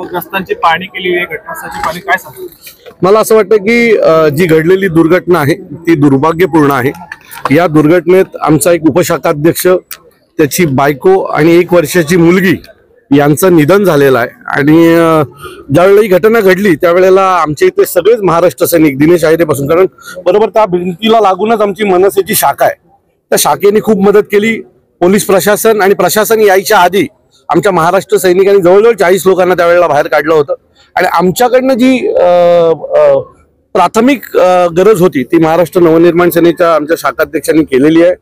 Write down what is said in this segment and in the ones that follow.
ग्रस्तांची पाहणी केली आहे, घटनास्थळाची पाहणी काय सांगतो? मला असं वाटतं की जी घडलेली दुर्घटना आहे ती दुर्भाग्यपूर्ण आहे। या दुर्घटनेत आमचा एक उपशाखाध्यक्ष, त्याची बायको आणि 1 वर्षाची मुलगी यांचं निधन झालेलं आहे। आणि ज्यावेळी ही घटना घडली त्यावेळेला आमच्या इथे सगळेच महाराष्ट्र सैनिक दिनेश आहेरेपासून, कारण बरोबर त्या भिंतीला लागूनच आमची मनसेची शाखा आहे, त्या शाखेने खूप मदत केली। पोलीस प्रशासन आणि प्रशासन यायच्या आधी आमच्या महाराष्ट्र सैनिकांनी जवळजवळ 40 लोकांना त्यावेळेला बाहेर काढलं होतं। आणि आमच्याकडनं जी प्राथमिक गरज होती ती महाराष्ट्र नवनिर्माण सेनेच्या आमच्या शाखाध्यक्षांनी केलेली आहे।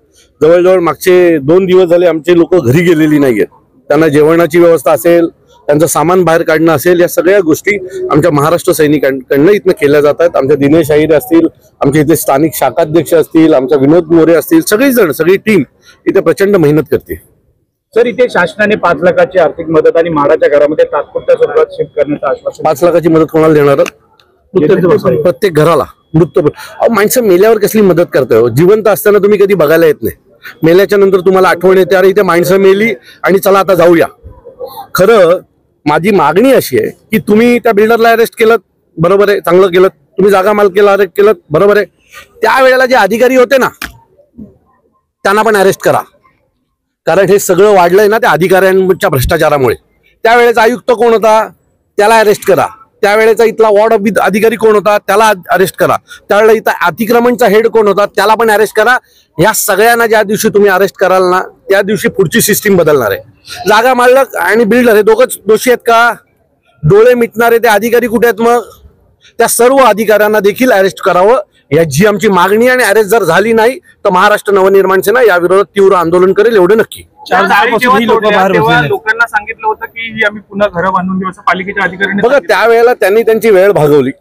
जवळजवळ मागचे 2 दिवस झाले आमचे लोक घरी गेलेली नाहीयेत। त्यांना जेवणाची व्यवस्था असेल, त्यांचं सामान बाहेर काढणं असेल, या सगळ्या गोष्टी आमच्या महाराष्ट्र सैनिकांकडनं इथनं केल्या जात आहेत। आमच्या दिनेश आहेरे असतील, आमच्या इथे स्थानिक शाखाध्यक्ष असतील, आमच्या विनोद मोरे असतील, सगळी टीम इथे प्रचंड मेहनत करते। सर, इथे शासनाने 5 लाखाची आर्थिक मदत आणि म्हाडाच्या घरामध्ये तात्पुरत्या स्वरूपात शिफ्ट करण्याचं आश्वासन। 5 लाखाची मदत कोणाला देणार? प्रत्येक घराला। मृत माणसं मेल्यावर कसली मदत करताय? जिवंत असताना तुम्ही कधी बघायला येत नाही, मेल्याच्या नंतर तुम्हाला आठवण येते, अरे इथे माणसं मेली आणि चला आता जाऊया। खरं माझी मागणी अशी आहे की तुम्ही त्या बिल्डरला अरेस्ट केलं, बरोबर आहे, चांगलं केलं। तुम्ही जागा मालकीला अरेस्ट केलं, बरोबर आहे। त्यावेळेला जे अधिकारी होते ना त्यांना पण अरेस्ट करा, कारण हे सगळं वाढलंय ना त्या अधिकाऱ्यांच्या भ्रष्टाचारामुळे। त्यावेळेचा आयुक्त कोण होता त्याला अरेस्ट करा, त्यावेळेचा इथला वॉर्ड अधिकारी कोण होता त्याला अरेस्ट करा, त्यावेळेला इथं अतिक्रमणचा हेड कोण होता त्याला पण अरेस्ट करा। या सगळ्यांना ज्या दिवशी तुम्ही अरेस्ट कराल ना त्या दिवशी पुढची सिस्टीम बदलणार आहे। जागा मालक आणि बिल्डर हे दोघंच दोषी आहेत का? डोळे मिटणारे ते अधिकारी कुठे आहेत? मग त्या सर्व अधिकाऱ्यांना देखील अरेस्ट करावं, याची आमची मागणी। आणि अरेस्ट जर झाली नाही तर महाराष्ट्र नवनिर्माण सेना या विरोधात तीव्र आंदोलन करेल, एवढं नक्की। लोकांना सांगितलं होतं की आम्ही पुन्हा घरं बांधून देऊ असं पालिकेच्या अधिकाऱ्यांनी बघा, त्यावेळेला त्यांनी त्यांची वेळ भागवली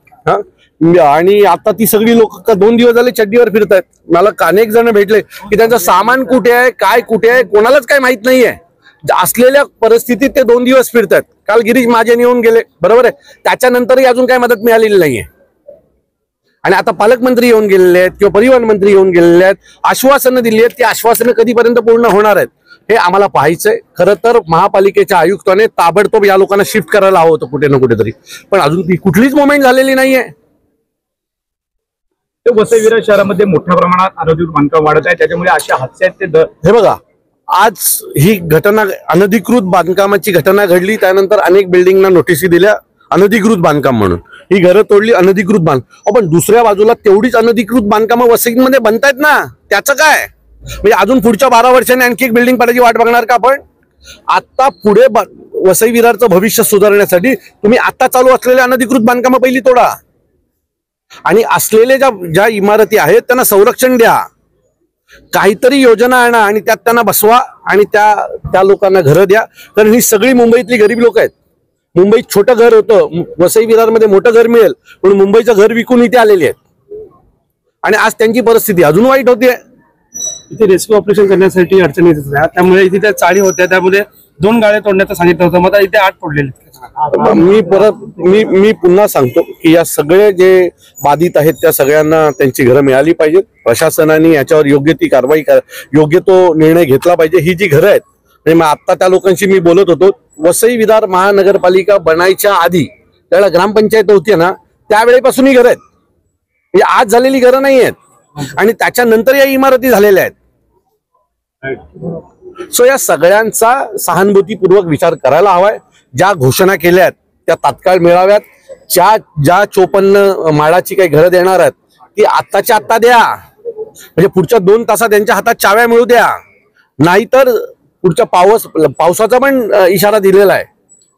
आणि आता ती सगळी लोक 2 दिवस झाले चड्डीवर फिरतायत। मला अनेक जण भेटले की त्यांचं सामान कुठे आहे, काय कुठे आहे, कोणालाच काय माहित नाहीये। असलेल्या परिस्थितीत ते 2 दिवस फिरतायत। काल गिरीश महाजन येऊन गेले, बरोबर आहे, त्याच्यानंतरही अजून काय मदत मिळालेली नाहीये। आणि आता पालकमंत्री येऊन गेलेले आहेत किंवा परिवहन मंत्री येऊन गेलेले आहेत, आश्वासनं दिली आहेत, ती आश्वासनं कधीपर्यंत पूर्ण होणार आहेत हे आम्हाला पाहायचंय। खरं तर महापालिकेच्या आयुक्ताने ताबडतोब या लोकांना शिफ्ट करायला हवं होतं कुठे ना कुठेतरी, पण अजून ती कुठलीच मुवमेंट झालेली नाहीये। वसई विरार शहरामध्ये मोठ्या प्रमाणात अनधिकृत बांधकाम वाढत आहे, त्याच्यामुळे अशा हादसे आहेत ते हे बघा, आज ही घटना अनधिकृत बांधकामाची घटना घडली, त्यानंतर अनेक बिल्डिंगना नोटिसी दिल्या अनधिकृत बांधकाम म्हणून, ही घरं तोडली अनधिकृत बांधकाम। पण दुसऱ्या बाजूला तेवढीच अनधिकृत बांधकामं वसईमध्ये बनतायत ना, त्याचं काय? म्हणजे अजून पुढच्या 12 वर्षांनी आणखी एक बिल्डिंग पडायची वाट बघणार का आपण? आता पुढे वसई विरारचं भविष्य सुधारण्यासाठी तुम्ही आता चालू असलेल्या अनधिकृत बांधकामं पहिली तोडा आणि असलेले ज्या इमारती आहेत त्यांना संरक्षण द्या, काहीतरी योजना आणा आणि त्यात त्यांना बसवा आणि त्या लोकांना घरं द्या। कारण ही सगळी मुंबईतली गरीब लोक आहेत। मुंबईत छोटं घर होतं, वसई विरारमध्ये मोठं घर मिळेल म्हणून मुंबईचं घर विकून इथे आलेली आहेत आणि आज त्यांची परिस्थिती अजून वाईट होतीये। इथे रेस्क्यू ऑपरेशन करण्यासाठी अडचणी येत होत्या, त्यामुळे इथे त्या चाळी होत्या, त्यामुळे 2 गाड्या तोडण्याचं सांगितलं होतं, मग इथे 8 तोडलेले। मी पुन्हा सांगतो की या सगळे जे बाधित आहेत त्या सगळ्यांना त्यांची घरं मिळाली पाहिजेत। प्रशासनाने याच्यावर योग्य ती कारवाई योग्य तो निर्णय घेतला पाहिजे। ही जी घरं आहेत, आणि मग आता त्या लोकांशी मी बोलत होतो, वसई विरार महानगरपालिका बनायच्या आधी त्यावेळेला ग्रामपंचायत होती ना, त्यावेळेपासून ही घरं आहेत, म्हणजे आज झालेली घरं नाही आहेत आणि त्याच्यानंतर या इमारती झालेल्या आहेत। सो या सगळ्यांचा सहानुभूतीपूर्वक विचार करायला हवाय। ज्या घोषणा केल्या आहेत त्या तात्काळ मिळाव्यात। ज्या 54 माळाची काही घरं देणार आहेत ती आत्ताच्या आत्ता द्या, म्हणजे पुढच्या 2 तासात त्यांच्या हातात चाव्या मिळू द्या, नाहीतर पुढच्या पावसाचा पण इशारा दिलेला आहे।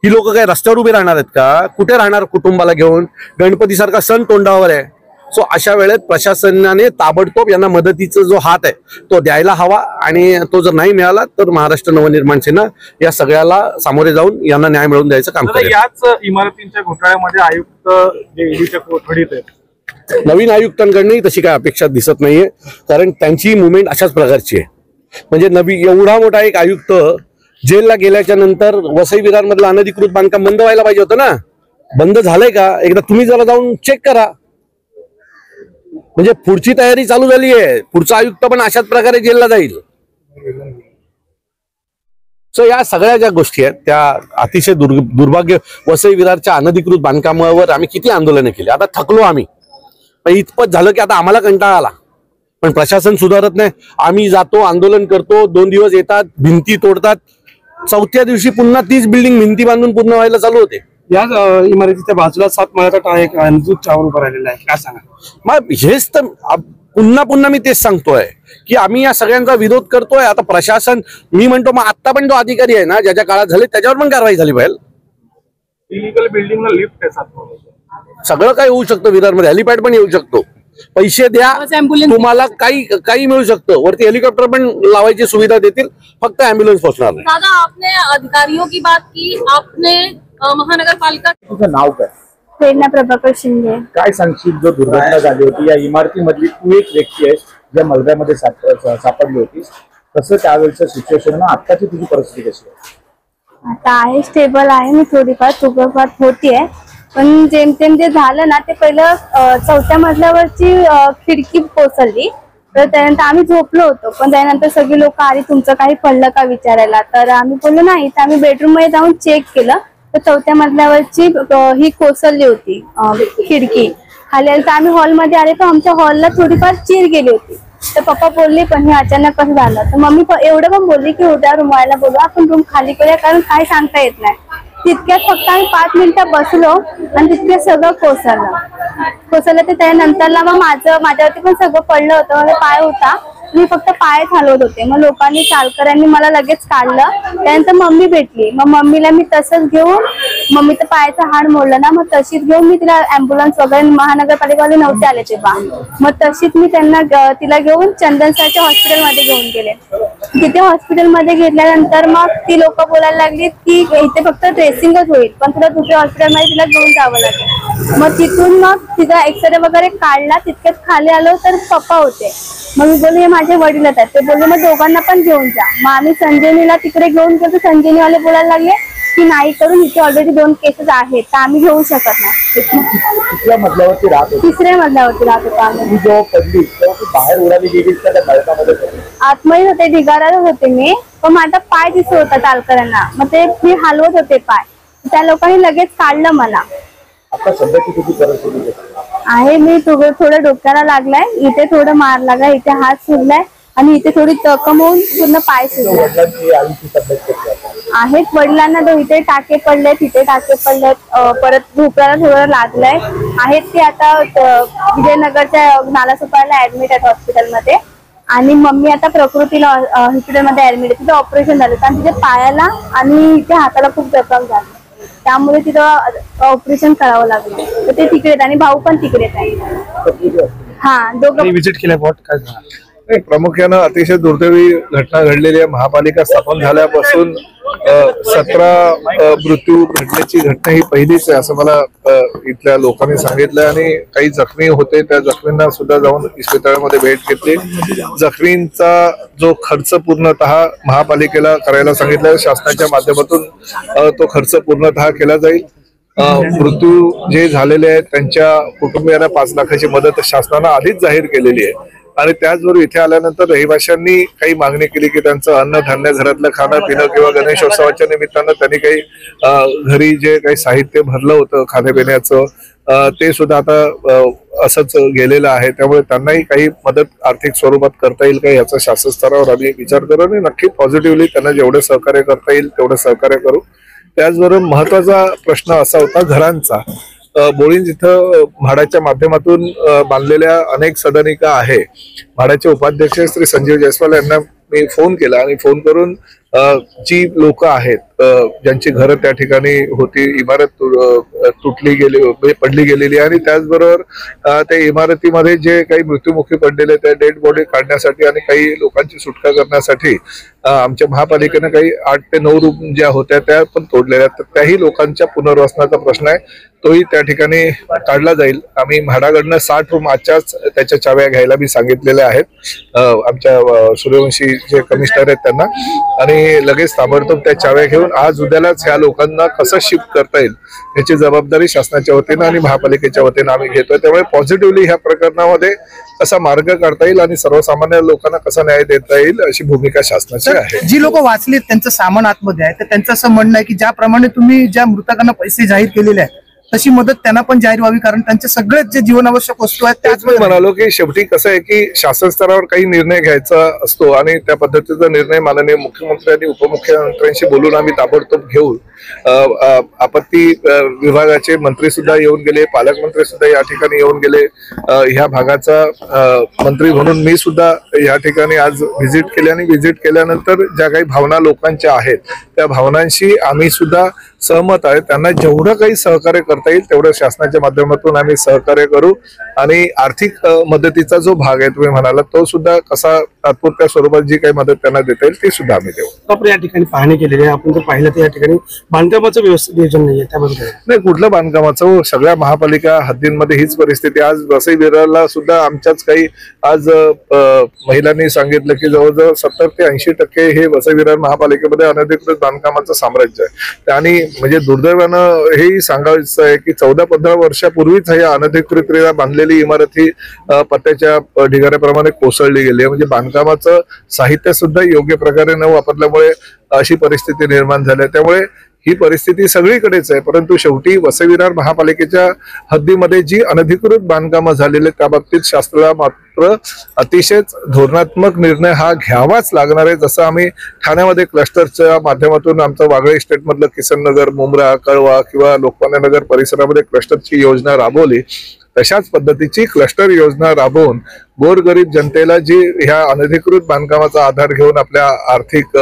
ही लोक काय रस्त्यावर उभे राहणार आहेत का? कुठे राहणार कुटुंबाला घेऊन? गणपतीसारखा सण तोंडावर आहे। सो अशा वेळेत प्रशासनाने ताबडतोब यांना मदतीचा जो हात आहे तो द्यायला हवा आणि तो जर नाही मिळाला तर महाराष्ट्र नवनिर्माण सेना या सगळ्याला सामोरे जाऊन यांना न्याय मिळवून द्यायचं काम करेल। याच इमारतींच्या घोटाळ्यामध्ये आयुक्त जे ईडीच्या कोठडीत आहेत, नवीन आयुक्तांकडूनही तशी काय अपेक्षा दिसत नाहीये, कारण त्यांची मुवमेंट अशाच प्रकारची आहे। म्हणजे एवढा मोठा एक आयुक्त जेलला गेल्याच्या नंतर वसई विरार मधलं अनधिकृत बांधकाम बंद व्हायला पाहिजे होतं ना, बंद झालंय का? एकदा तुम्ही जरा जाऊन चेक करा। म्हणजे पुढची तयारी चालू झाली आहे, पुढचा आयुक्त पण अशाच प्रकारे जेलला जाईल। सो या सगळ्या ज्या गोष्टी आहेत त्या अतिशय दुर्भाग्य. वसई विरारच्या अनधिकृत बांधकामावर आम्ही किती आंदोलनं केली, आता थकलो आम्ही. पण इतपत झालं की आता आम्हाला कंटाळा आला, पण प्रशासन सुधारत नाही. आम्ही जातो, आंदोलन करतो, 2 दिवस येतात, भिंती तोडतात, 4थ्या दिवशी पुन्हा तीच बिल्डिंग भिंती बांधून पूर्ण व्हायला चालू होते. याच इमारतीच्या बाजूला 7 माळ्याचा एक दूध चावून उभं राहिलेला आहे, काय सांगा? मग हेच तर पुन्हा पुन्हा मी तेच सांगतोय की आम्ही या सगळ्यांचा विरोध करतोय. आता प्रशासन, मी म्हणतो मग आता पण तो अधिकारी आहे ना ज्याच्या काळात झाले त्याच्यावर पण कारवाई झाली पाहिजे. इलिगल बिल्डिंगला लिफ्ट आहे, सगळं काही होऊ शकतं विरारमध्ये, हेलिपॅड पण येऊ शकतो. पैसे द्या, तुम्हाला काही मिळू शकतं. वरती हेलिकॉप्टर पण लावायची सुविधा देतील, फक्त अँब्युलन्स पोहोचणार नाही. दादा, आपने अधिकारियों की बात की, आपने महानगर पालिका, तुझं नाव काय? प्रेरणा प्रभाकर शिंदे. काय सांगशील, जो दुर्घटना झाली होती या इमारतीमधली तू एक व्यक्ती आहेस ज्या मलब्यामध्ये सापडली होतीस, कसं त्यावेळेचं सिच्युएशन, आत्ताची तुझी परिस्थिती कशी आहे? आता आहे, स्टेबल आहे, मी थोडीफार थोडंफार होतीये. पण जेमतेम जे झालं ना ते पहिलं 4थ्या मजल्यावरची खिडकी कोसळली, तर त्यानंतर आम्ही झोपलो होतो. पण त्यानंतर सगळी लोक आली, तुमचं काही पडलं का विचारायला, तर आम्ही बोललो नाही. तर आम्ही बेडरूम मध्ये जाऊन चेक केलं तर 4थ्या मजल्यावरची ही कोसळली होती खिडकी. खाली आली तर आम्ही हॉलमध्ये आले तर आमच्या हॉलला थोडीफार चीर गेली होती. तर पप्पा बोलले पण हे अचानक कसं झालं, तर मम्मी एवढं पण बोलली की उद्या रूम व्हायला बोलू, आपण रूम खाली करूया, कारण काय सांगता येत नाही. तितक्यात फक्त आम्ही 5 मिनिटं बसलो आणि तितक्यात सगळं कोसळलं. तर त्यानंतरला मग माझ्यावरती पण सगळं पडलं होतं. माझा पाय होता, मी फक्त पायच हलवत होते. मग लोकांनी, चालकऱ्यांनी मला लगेच काढलं. त्यानंतर मम्मी भेटली, मग मम्मीला मी तसंच घेऊन, मम्मीचं पायाचं हाड मोडलं ना, मग तशीच घेऊन मी तिला अँब्युलन्स वगैरे, महानगरपालिकावाले नव्हते आले तेव्हा, मग तशीच मी तिला घेऊन चंदनसरच्या हॉस्पिटलमध्ये घेऊन गेले. तिथे हॉस्पिटलमध्ये घेतल्यानंतर मग ती लोक बोलायला लागली की इथे फक्त ड्रेसिंगच होईल, पण तुला दुसऱ्या हॉस्पिटलमध्ये तिला घेऊन जावं लागेल. मग तिथून मग तिचा एक्सरे वगैरे काढला. तितक्यात खाली आलो तर पप्पा होते. मग मी बोलले हे माझे वडीलच आहेत. ते बोलले मग दोघांना पण घेऊन जा. मग आम्ही संजीवनीला तिकडे घेऊन गेलो. संजीवनीवाले बोलायला लागले की नाही, करून इथे ऑलरेडी 2 केसेस आहेत, तर आम्ही घेऊ शकत नाही. तिसऱ्या मजल्यावरती राहत होती? 3ऱ्या मजल्यावरती राहत होतो आम्ही. तू जेव्हा पडली तेव्हा तू बाहेर उडाली गेलीस का त्या नळकामध्ये? आतमध्ये होते, ढिगारात होते मी, पण माझा पाय दिसत होता चालकऱ्यांना. मग ते मी हलवत होते पाय, त्या लोकांनी लगेच काढलं मला. आता सध्याची तुझी परिस्थिती आहे, मी थोडं डोक्याला लागलाय, इथे थोडं मार लागलाय, इथे हात सुजलाय आणि इथे थोडी जखम होऊन पूर्ण पाय सुजलाय. वडिलांची आईची तब्येत कशी आहे? आहेत, वडिलांना इथे टाके पडले, तिथे टाके पडलेत, परत झोपड्याला थोडं लागलंय. आहेत ते आता विजयनगरच्या नालासोपाऱ्याला ऍडमिट आहेत हॉस्पिटलमध्ये. आणि मम्मी आता प्रकृतीला हॉस्पिटलमध्ये ऍडमिट आहे. तिथं ऑपरेशन झालं, कारण तिथे पायाला आणि इथे हाताला खूप जखम झाली, त्यामुळे तिथं ऑपरेशन करावं लागलं. तर ते तिकडेच आणि भाऊ पण तिकडेच आहे. हा, दोघं विजिट केल्या बॉट, काय सांगा? प्रामुख्यानं अतिशय दुर्दैवी घटना घडलेली आहे. महापालिका स्थापन झाल्यापासून 17 मृत्यू घडण्याची घटना ही पहिलीच आहे असं मला इथल्या लोकांनी सांगितलं. आणि काही जखमी होते, त्या जखमींना सुद्धा जाऊन इस्पितळामध्ये भेट घेतली. जखमींचा जो खर्च पूर्णतः महापालिकेला करायला सांगितलं, शासनाच्या माध्यमातून तो खर्च पूर्णतः केला जाईल. मृत्यू जे झालेले आहेत त्यांच्या कुटुंबियांना 5 लाखाची मदत शासनानं आधीच जाहीर केलेली आहे. आणि त्याचबरोबर इथे आल्यानंतर रहिवाशांनी काही मागणी केली की त्यांचं अन्नधान्य, घरातलं खाणं पिणं किंवा गणेशोत्सवाच्या निमित्तानं त्यांनी काही घरी जे काही साहित्य भरलं होतं खाण्यापिण्याचं, ते सुद्धा आता असंच गेलेलं आहे. त्यामुळे त्यांनाही काही मदत आर्थिक स्वरूपात करता येईल का याचा शासन स्तरावर आम्ही विचार करू आणि नक्की पॉझिटिव्हली त्यांना जेवढे सहकार्य करता येईल तेवढं सहकार्य करू. त्याचबरोबर महत्वाचा प्रश्न असा होता घरांचा. बोळींज इथं म्हाडाच्या माध्यमातून बांधलेल्या अनेक सदनिका आहे. म्हाडाचे उपाध्यक्ष श्री संजीव जयस्वाल यांना मी फोन केला आणि फोन करून जी लोक आहेत ज्यांची घरं त्या ठिकाणी होती, इमारत पडली गेलेली, आणि त्याचबरोबर त्या इमारतीमध्ये जे काही मृत्यूमुखी पडलेले त्या डेड बॉडी काढण्यासाठी आणि काही लोकांची सुटका करण्यासाठी आमच्या महापालिकेनं काही 8 ते 9 रूम ज्या होत्या त्या पण तोडलेल्या, तर त्याही लोकांच्या पुनर्वसनाचा प्रश्न आहे, तोही त्या ठिकाणी काढला जाईल. आम्ही म्हाडाकडनं 60 रूम आजच्याच त्याच्या चाव्या घ्यायला मी सांगितलेल्या आहेत आमच्या सूर्यवंशी जे कमिशनर आहेत त्यांना. आणि आणि लगेच ताबडतोब त्या चाव्या घेऊन आज उद्यालाच ह्या लोकांना कसं शिफ्ट करता येईल याची जबाबदारी शासनाच्या वतीनं आणि महापालिकेच्या वतीनं आम्ही घेतोय. त्यामुळे पॉझिटिव्हली ह्या प्रकरणामध्ये कसा मार्ग काढता येईल आणि सर्वसामान्य लोकांना कसा न्याय देता येईल अशी भूमिका शासनाची आहे. जी लोक वाचलीत त्यांचं सामान आतमध्ये आहे, तर त्यांचं असं म्हणणं आहे की ज्याप्रमाणे तुम्ही ज्या मृतकांना पैसे जाहीर केलेले आहेत तशी मदत त्यांना पण जाहीर व्हावी, कारण त्यांचे सगळेच जे जीवनावश्यक वस्तू आहेत त्याच मी म्हणालो की शेवटी कसं आहे की शासन स्तरावर काही निर्णय घ्यायचा असतो आणि त्या पद्धतीचा निर्णय माननीय मुख्यमंत्री आणि उपमुख्यमंत्र्यांशी बोलून आम्ही ताबडतोब घेऊन आपत्ती विभागाचे मंत्री सुद्धा येऊन गेले, पालकमंत्री सुद्धा या ठिकाणी येऊन गेले. ह्या भागाचा मंत्री म्हणून मी सुद्धा या ठिकाणी आज व्हिजिट केली आणि व्हिजिट केल्यानंतर ज्या काही भावना लोकांच्या आहेत त्या भावनांशी आम्ही सुद्धा सहमत आहे. त्यांना जेवढं काही सहकार्य करता येईल तेवढं शासनाच्या माध्यमातून आम्ही सहकार्य करू आणि आर्थिक मदतीचा जो भाग आहे तुम्ही म्हणाला तो सुद्धा कसा तात्पुरत्या स्वरूपात जी काही मदत त्यांना देता येईल ती सुद्धा आम्ही देऊ. आपण या ठिकाणी पाहणी केलेली आहे, आपण जर पाहिलं तर या ठिकाणी बांधकामाचं व्यवस्थित नियोजन नाहीये, त्याबद्दल नाही कुठलं बांधकामाचं, सगळ्या महापालिका हद्दींमध्ये हीच परिस्थिती. आज वसई विरारला सुद्धा आमच्याच काही आज महिलांनी सांगितलं की जवळजवळ 70 ते 80% हे वसई विरार महापालिकेमध्ये अनधिकृत बांधकामाचं साम्राज्य आहे. आणि म्हणजे दुर्दैवानं हेही सांगायचं आहे की 14-15 वर्षापूर्वीच या अनधिकृतरित्या बांधलेली इमारत ही पत्त्याच्या ढिगाऱ्याप्रमाणे कोसळली गेली आहे. म्हणजे बांधकामाचं साहित्य सुद्धा योग्य प्रकारे न वापरल्यामुळे अशी परिस्थिती निर्माण झाली आहे. त्यामुळे ही परिस्थिती सगळीकडेच आहे, परंतु शेवटी वसई विरार महापालिकेच्या हद्दीमध्ये जी अनधिकृत बांधकामं झालेली त्या बाबतीत शासनाला मात्र अतिशय धोरणात्मक निर्णय हा घ्यावाच लागणार आहे. जसं आम्ही ठाण्यामध्ये क्लस्टरच्या माध्यमातून आमचं वागळे इस्टेटमधलं किसन नगर, मुंब्रा, कळवा किंवा लोकमान्य नगर परिसरामध्ये क्लस्टरची योजना राबवली, तशाच पद्धतीची क्लस्टर योजना राबवून गोरगरीब जनतेला जी ह्या अनधिकृत बांधकामाचा आधार घेऊन आपल्या आर्थिक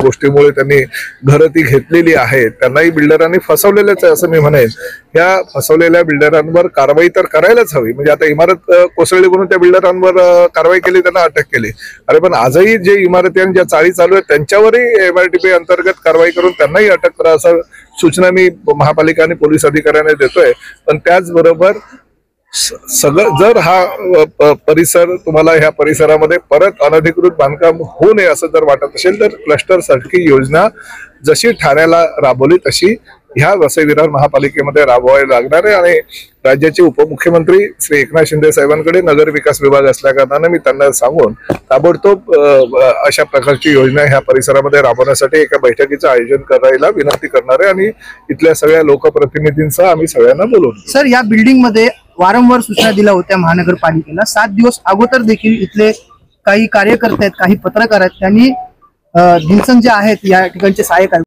गोष्टीमुळे त्यांनी घरं ती घेतलेली आहेत त्यांनाही बिल्डरांनी फसवलेलंच आहे असं मी म्हणेन. ह्या फसवलेल्या बिल्डरांवर कारवाई तर करायलाच हवी. म्हणजे आता इमारत कोसळली म्हणून त्या बिल्डरांवर कारवाई केली, त्यांना अटक केली. अरे पण आजही जे इमारती आणि ज्या चाळी चालू आहेत त्यांच्यावरही MRTP अंतर्गत कारवाई करून त्यांनाही अटक करा असं सूचना मी महापालिका आणि पोलीस अधिकाऱ्यांना देतोय. पण त्याचबरोबर सगळं जर हा परिसर तुम्हाला ह्या परिसरामध्ये परत अनधिकृत बांधकाम होऊ नये असं जर वाटत असेल तर क्लस्टर सारखी योजना जशी ठाण्याला राबवली तशी ह्या वसई विरार महापालिकेमध्ये राबवायला लागणार आहे. आणि राज्याचे उपमुख्यमंत्री श्री एकनाथ शिंदे साहेबांकडे नगर विकास विभाग असल्या कारणाने मी त्यांना सांगून ताबडतोब अशा प्रकारची योजना ह्या परिसरामध्ये राबवण्यासाठी एका बैठकीचं आयोजन करायला विनंती करणार आहे आणि इथल्या सगळ्या लोकप्रतिनिधींसह आम्ही सगळ्यांना बोलवू. सर, या बिल्डिंग मध्ये वारंवार सूचना दिल्या होत्या महानगरपालिकेला. 7 दिवस अगोदर देखील इथले काही कार्यकर्ते आहेत, काही पत्रकार आहेत, त्यांनी दिनसन जे आहेत या ठिकाणचे सहाय्यक